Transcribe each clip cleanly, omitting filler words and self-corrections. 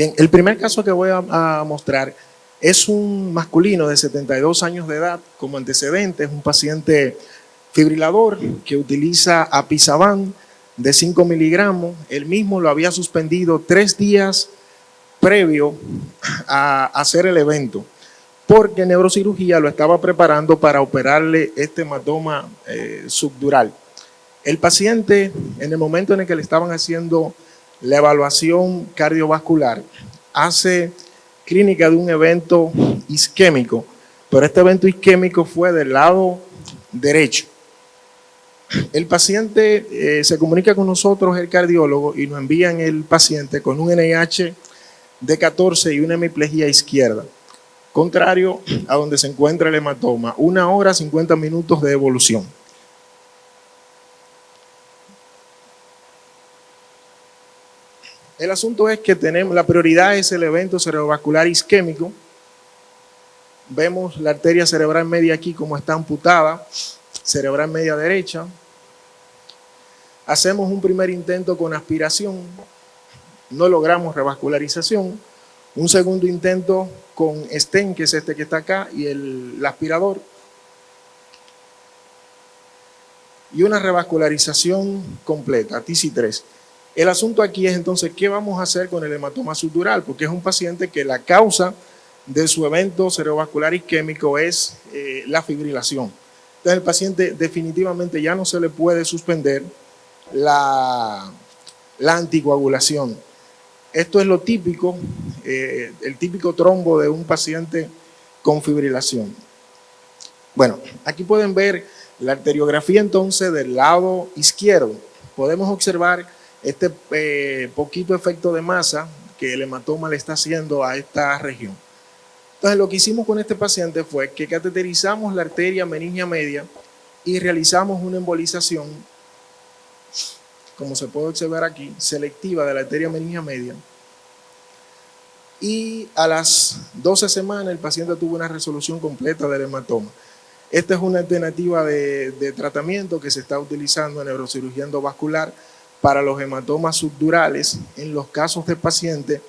Bien, el primer caso que voy a mostrar es un masculino de 72 años de edad como antecedente, es un paciente fibrilador que utiliza apisaban de 5 miligramos. Él mismo lo había suspendido 3 días previo a hacer el evento, porque neurocirugía lo estaba preparando para operarle este hematoma subdural. El paciente, en el momento en el que le estaban haciendo la evaluación cardiovascular, hace clínica de un evento isquémico, pero este evento isquémico fue del lado derecho. El paciente se comunica con nosotros, el cardiólogo, y nos envían el paciente con un NIH de 14 y una hemiplegia izquierda, contrario a donde se encuentra el hematoma, 1 hora 50 minutos de evolución. El asunto es que tenemos, la prioridad es el evento cerebrovascular isquémico. Vemos la arteria cerebral media aquí como está amputada, cerebral media derecha. Hacemos un primer intento con aspiración, no logramos revascularización. Un segundo intento con stent, que es este que está acá, y el aspirador. Y una revascularización completa, TC3. El asunto aquí es entonces, ¿qué vamos a hacer con el hematoma subdural? Porque es un paciente que la causa de su evento cerebrovascular isquémico es la fibrilación. Entonces el paciente definitivamente ya no se le puede suspender la anticoagulación. Esto es lo típico, el típico trombo de un paciente con fibrilación. Bueno, aquí pueden ver la arteriografía entonces del lado izquierdo. Podemos observar este poquito efecto de masa que el hematoma le está haciendo a esta región. Entonces lo que hicimos con este paciente fue que cateterizamos la arteria meningia media y realizamos una embolización, como se puede observar aquí, selectiva de la arteria meningia media. Y a las 12 semanas el paciente tuvo una resolución completa del hematoma. Esta es una alternativa de tratamiento que se está utilizando en neurocirugía endovascular para los hematomas subdurales en los casos de pacientes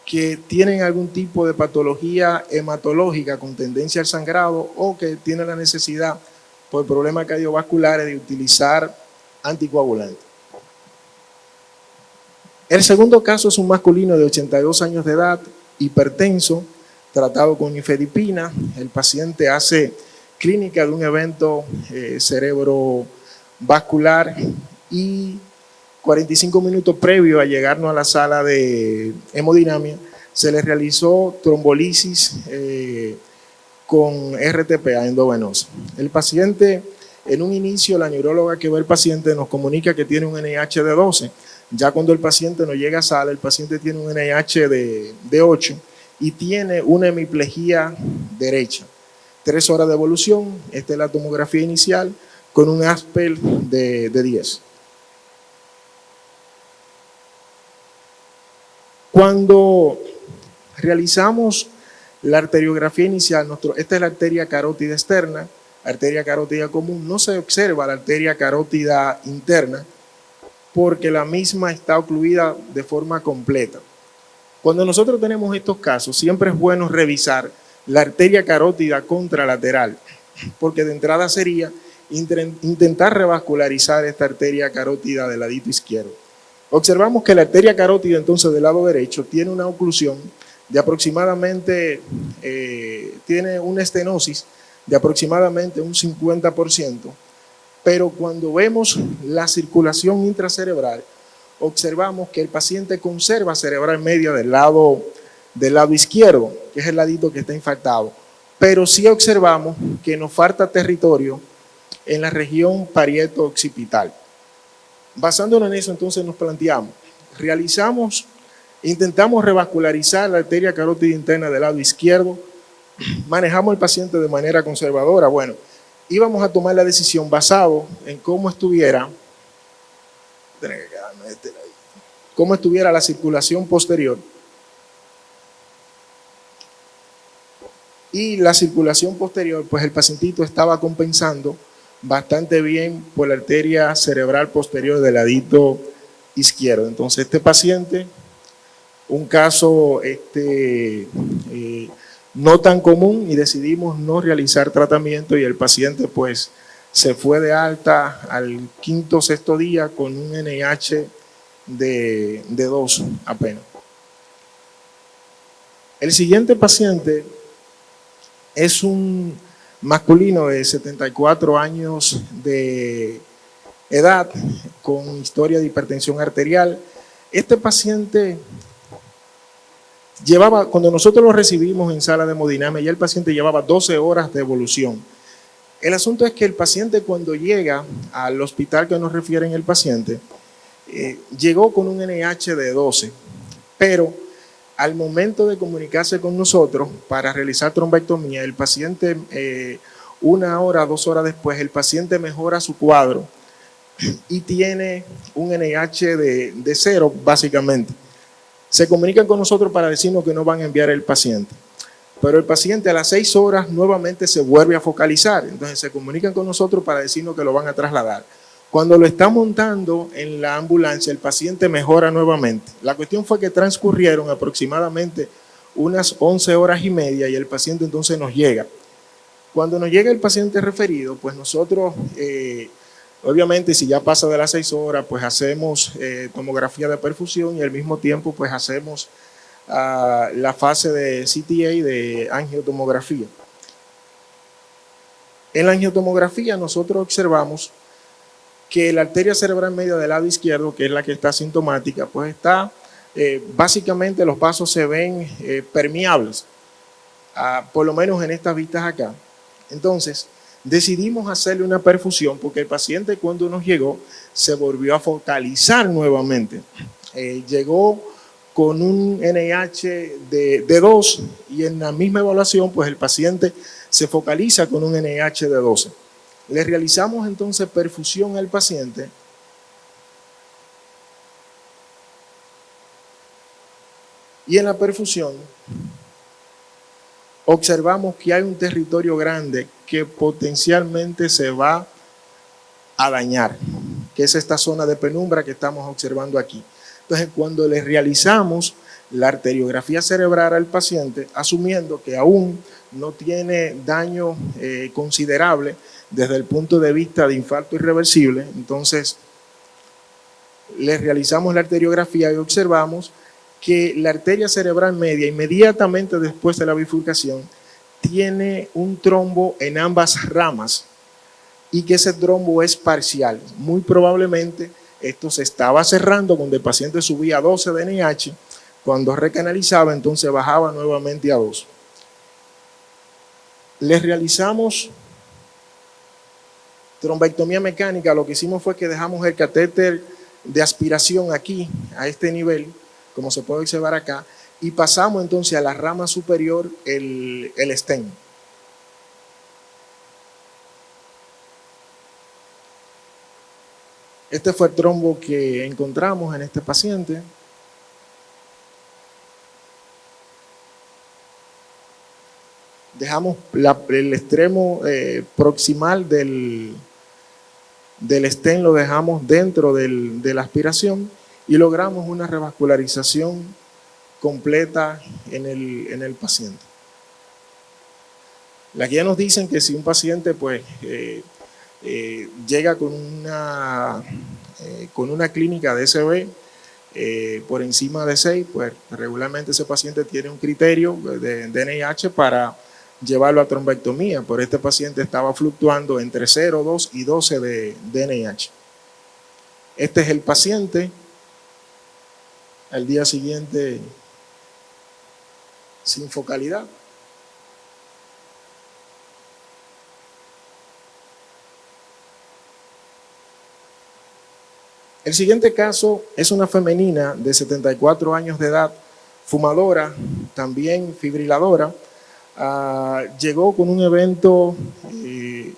que tienen algún tipo de patología hematológica con tendencia al sangrado o que tienen la necesidad por problemas cardiovasculares de utilizar anticoagulantes. El segundo caso es un masculino de 82 años de edad, hipertenso, tratado con nifedipina. El paciente hace clínica de un evento cerebrovascular y 45 minutos previo a llegarnos a la sala de hemodinamia, se le realizó trombolisis con RTPA endovenosa. El paciente, en un inicio, la neuróloga que ve el paciente nos comunica que tiene un NIH de 12. Ya cuando el paciente no llega a sala, el paciente tiene un NIH de 8 y tiene una hemiplegia derecha. 3 horas de evolución, esta es la tomografía inicial con un Aspel de 10. Cuando realizamos la arteriografía inicial, esta es la arteria carótida externa, arteria carótida común, no se observa la arteria carótida interna porque la misma está ocluida de forma completa. Cuando nosotros tenemos estos casos, siempre es bueno revisar la arteria carótida contralateral, porque de entrada sería intentar revascularizar esta arteria carótida del ladito izquierdo. Observamos que la arteria carótida entonces del lado derecho tiene una oclusión de aproximadamente, tiene una estenosis de aproximadamente un 50%, pero cuando vemos la circulación intracerebral, observamos que el paciente conserva cerebral media del lado izquierdo, que es el ladito que está infartado, pero sí observamos que nos falta territorio en la región parieto-occipital. Basándonos en eso, entonces nos planteamos, intentamos revascularizar la arteria carótida interna del lado izquierdo, manejamos al paciente de manera conservadora. Bueno, íbamos a tomar la decisión basado en cómo estuviera la circulación posterior. Y la circulación posterior, pues el pacientito estaba compensando bastante bien por la arteria cerebral posterior del ladito izquierdo. Entonces este paciente un caso no tan común y decidimos no realizar tratamiento y el paciente pues se fue de alta al quinto o sexto día con un NIH de 2 apenas. El siguiente paciente es un masculino de 74 años de edad con historia de hipertensión arterial. Este paciente cuando nosotros lo recibimos en sala de hemodinamia, ya el paciente llevaba 12 horas de evolución. El asunto es que el paciente cuando llega al hospital que nos refieren el paciente, llegó con un NIH de 12, pero al momento de comunicarse con nosotros para realizar trombectomía, el paciente, 1 hora, 2 horas después, el paciente mejora su cuadro y tiene un NIH de 0, básicamente. Se comunican con nosotros para decirnos que no van a enviar el paciente. Pero el paciente a las 6 horas nuevamente se vuelve a focalizar. Entonces se comunican con nosotros para decirnos que lo van a trasladar. Cuando lo está montando en la ambulancia, el paciente mejora nuevamente. La cuestión fue que transcurrieron aproximadamente unas 11 horas y media y el paciente entonces nos llega. Cuando nos llega el paciente referido, pues nosotros, obviamente si ya pasa de las 6 horas, pues hacemos tomografía de perfusión y al mismo tiempo pues hacemos la fase de CTA, de angiotomografía. En la angiotomografía nosotros observamos que la arteria cerebral media del lado izquierdo, que es la que está sintomática, pues está, básicamente los vasos se ven permeables, por lo menos en estas vistas acá. Entonces, decidimos hacerle una perfusión porque el paciente cuando nos llegó se volvió a focalizar nuevamente. Llegó con un NIH de 2 y en la misma evaluación pues el paciente se focaliza con un NIH de 12. Le realizamos entonces perfusión al paciente y en la perfusión observamos que hay un territorio grande que potencialmente se va a dañar, que es esta zona de penumbra que estamos observando aquí. Entonces, cuando le realizamos la arteriografía cerebral al paciente, asumiendo que aún no tiene daño considerable desde el punto de vista de infarto irreversible, entonces le realizamos la arteriografía y observamos que la arteria cerebral media, inmediatamente después de la bifurcación, tiene un trombo en ambas ramas y que ese trombo es parcial. Muy probablemente esto se estaba cerrando cuando el paciente subía a 12 de NIH, cuando recanalizaba entonces bajaba nuevamente a 2. Le realizamos trombectomía mecánica. Lo que hicimos fue que dejamos el catéter de aspiración aquí, a este nivel, como se puede observar acá, y pasamos entonces a la rama superior el stent. Este fue el trombo que encontramos en este paciente. Dejamos el extremo proximal del stent, lo dejamos dentro de la aspiración y logramos una revascularización completa en el paciente. La guía nos dicen que si un paciente pues llega con una clínica de SB por encima de 6, pues regularmente ese paciente tiene un criterio de NIH para llevarlo a trombectomía, pero este paciente estaba fluctuando entre 0, 2 y 12 de NIH. Este es el paciente. Al día siguiente sin focalidad. El siguiente caso es una femenina de 74 años de edad, fumadora, también fibriladora. Llegó con un evento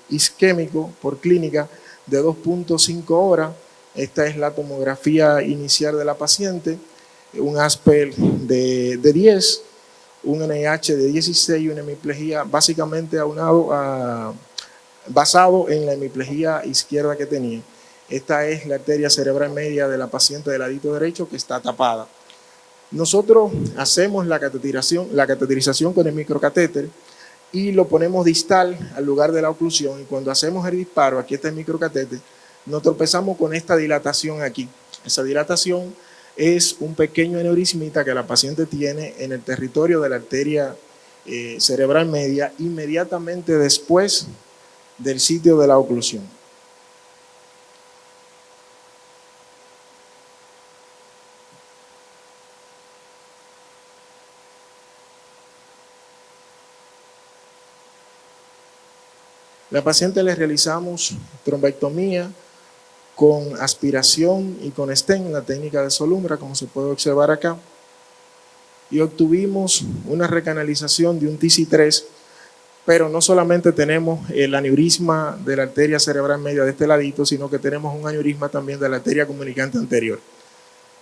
isquémico por clínica de 2.5 horas. Esta es la tomografía inicial de la paciente, un Aspel de 10, un NIH de 16 y una hemiplegia básicamente basado en la hemiplegia izquierda que tenía. Esta es la arteria cerebral media de la paciente del ladito derecho que está tapada. Nosotros hacemos la cateterización con el microcatéter y lo ponemos distal al lugar de la oclusión, y cuando hacemos el disparo, aquí está el microcatéter, nos tropezamos con esta dilatación aquí. Esa dilatación es un pequeño aneurismita que la paciente tiene en el territorio de la arteria cerebral media, inmediatamente después del sitio de la oclusión. La paciente le realizamos trombectomía con aspiración y con stent, la técnica de Solumbra, como se puede observar acá, y obtuvimos una recanalización de un TC3, pero no solamente tenemos el aneurisma de la arteria cerebral media de este ladito, sino que tenemos un aneurisma también de la arteria comunicante anterior.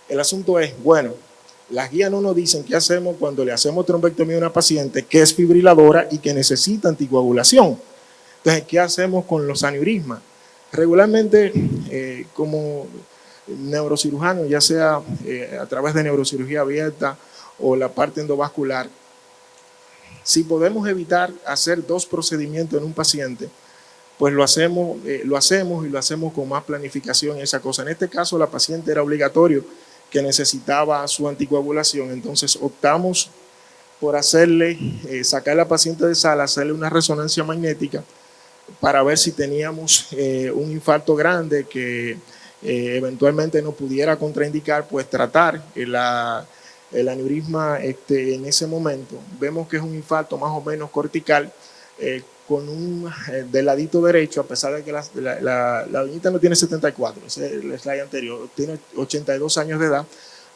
El asunto es, bueno, las guías no nos dicen qué hacemos cuando le hacemos trombectomía a una paciente que es fibriladora y que necesita anticoagulación. Entonces, ¿qué hacemos con los aneurismas? Regularmente, como neurocirujano, ya sea a través de neurocirugía abierta o la parte endovascular, si podemos evitar hacer 2 procedimientos en un paciente, pues lo hacemos y lo hacemos con más planificación y esa cosa. En este caso, la paciente era obligatorio que necesitaba su anticoagulación, entonces optamos por hacerle, sacar a la paciente de sala, hacerle una resonancia magnética para ver si teníamos un infarto grande que eventualmente nos pudiera contraindicar, pues tratar el aneurisma en ese momento. Vemos que es un infarto más o menos cortical, con del ladito derecho, a pesar de que la doñita no tiene 74, ese es el slide anterior, tiene 82 años de edad,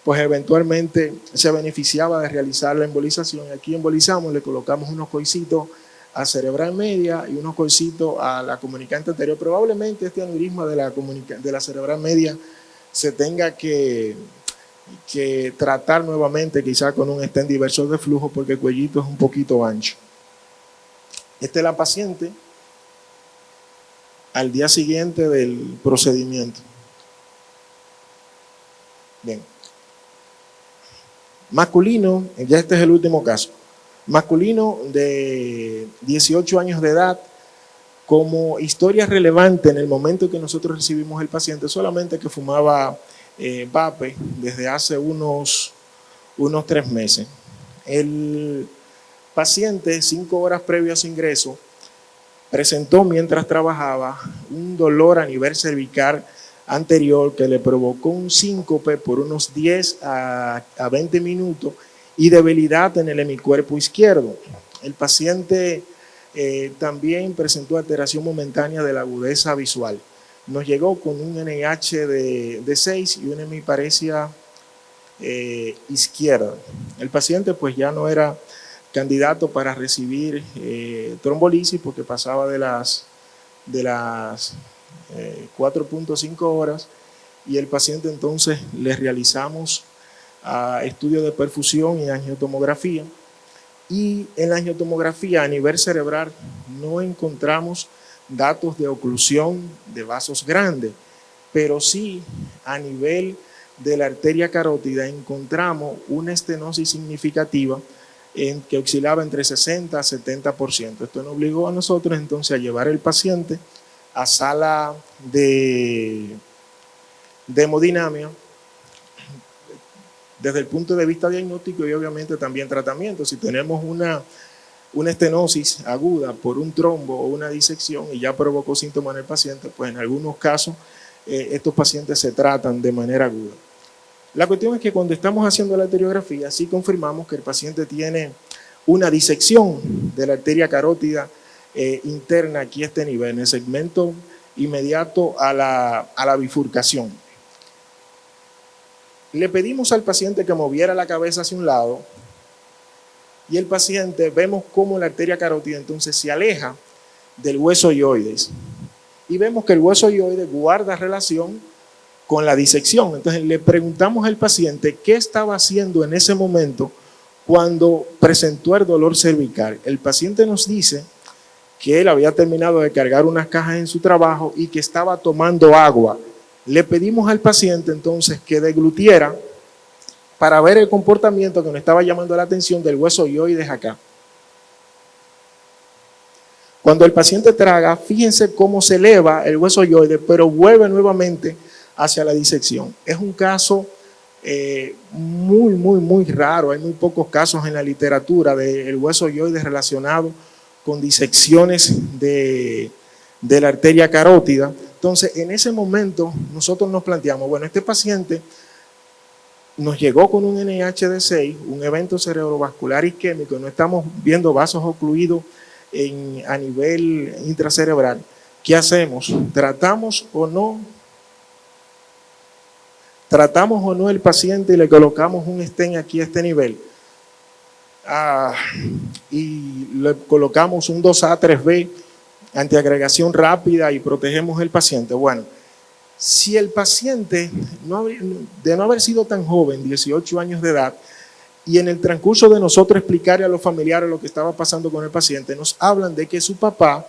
pues eventualmente se beneficiaba de realizar la embolización. Aquí embolizamos, le colocamos unos coicitos a cerebral media y unos coicitos a la comunicante anterior. Probablemente este aneurisma de la cerebral media se tenga que tratar nuevamente, quizá con un stent diversor de flujo, porque el cuellito es un poquito ancho. Esta es la paciente al día siguiente del procedimiento. Bien. Masculino, ya este es el último caso. Masculino de 18 años de edad, como historia relevante en el momento que nosotros recibimos el paciente, solamente que fumaba vape desde hace unos 3 meses. El paciente, 5 horas previo a su ingreso, presentó mientras trabajaba un dolor a nivel cervical anterior que le provocó un síncope por unos 10 a 20 minutos y debilidad en el hemicuerpo izquierdo. El paciente también presentó alteración momentánea de la agudeza visual. Nos llegó con un NIH de 6 y una hemiparesia izquierda. El paciente pues ya no era candidato para recibir trombolisis porque pasaba de las 4.5 horas, y el paciente entonces le realizamos estudios de perfusión y angiotomografía, y en la angiotomografía a nivel cerebral no encontramos datos de oclusión de vasos grandes, pero sí a nivel de la arteria carótida encontramos una estenosis significativa que oscilaba entre 60 a 70%. Esto nos obligó a nosotros entonces a llevar el paciente a sala de hemodinamia desde el punto de vista diagnóstico y obviamente también tratamiento. Si tenemos una estenosis aguda por un trombo o una disección y ya provocó síntomas en el paciente, pues en algunos casos estos pacientes se tratan de manera aguda. La cuestión es que cuando estamos haciendo la arteriografía, sí confirmamos que el paciente tiene una disección de la arteria carótida interna aquí a este nivel, en el segmento inmediato a la bifurcación. Le pedimos al paciente que moviera la cabeza hacia un lado y el paciente, vemos cómo la arteria carótida entonces se aleja del hueso hioides y vemos que el hueso hioides guarda relación con la disección. Entonces le preguntamos al paciente qué estaba haciendo en ese momento cuando presentó el dolor cervical. El paciente nos dice que él había terminado de cargar unas cajas en su trabajo y que estaba tomando agua. Le pedimos al paciente entonces que deglutiera para ver el comportamiento que nos estaba llamando la atención del hueso hyoides acá. Cuando el paciente traga, fíjense cómo se eleva el hueso hyoides, pero vuelve nuevamente hacia la disección. Es un caso muy raro. Hay muy pocos casos en la literatura del hueso hyoides relacionado con disecciones de la arteria carótida. Entonces, en ese momento, nosotros nos planteamos, bueno, este paciente nos llegó con un NIH de 6, un evento cerebrovascular isquémico, no estamos viendo vasos ocluidos a nivel intracerebral. ¿Qué hacemos? ¿Tratamos o no el paciente y le colocamos un stent aquí a este nivel? Y le colocamos un 2A, 3B, antiagregación rápida y protegemos el paciente. Bueno, si el paciente, de no haber sido tan joven, 18 años de edad, y en el transcurso de nosotros explicarle a los familiares lo que estaba pasando con el paciente, nos hablan de que su papá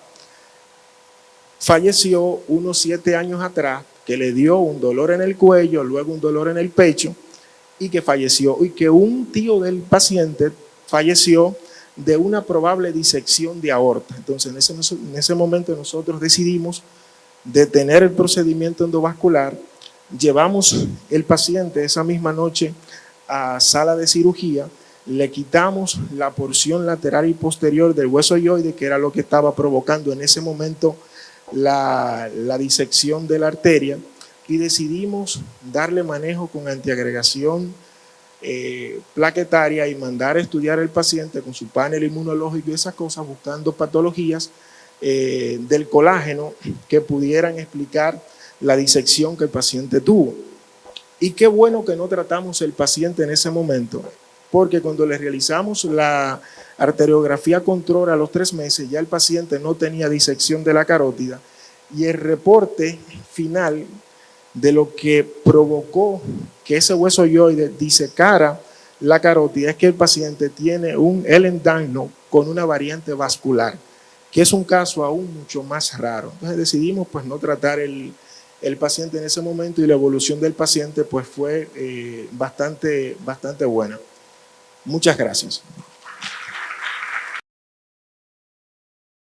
falleció unos 7 años atrás, que le dio un dolor en el cuello, luego un dolor en el pecho, y que falleció, y que un tío del paciente falleció de una probable disección de aorta. Entonces, en ese momento nosotros decidimos detener el procedimiento endovascular, llevamos el paciente esa misma noche a sala de cirugía, le quitamos la porción lateral y posterior del hueso hyoide, que era lo que estaba provocando en ese momento la disección de la arteria, y decidimos darle manejo con antiagregación plaquetaria y mandar a estudiar al paciente con su panel inmunológico y esas cosas, buscando patologías del colágeno que pudieran explicar la disección que el paciente tuvo. Y qué bueno que no tratamos el paciente en ese momento, porque cuando le realizamos la arteriografía control a los 3 meses, ya el paciente no tenía disección de la carótida, y el reporte final de lo que provocó que ese hueso hyoide disecara la carótida es que el paciente tiene un Ehlers-Danlos con una variante vascular, que es un caso aún mucho más raro. Entonces decidimos pues no tratar el paciente en ese momento, y la evolución del paciente pues fue bastante buena. Muchas gracias.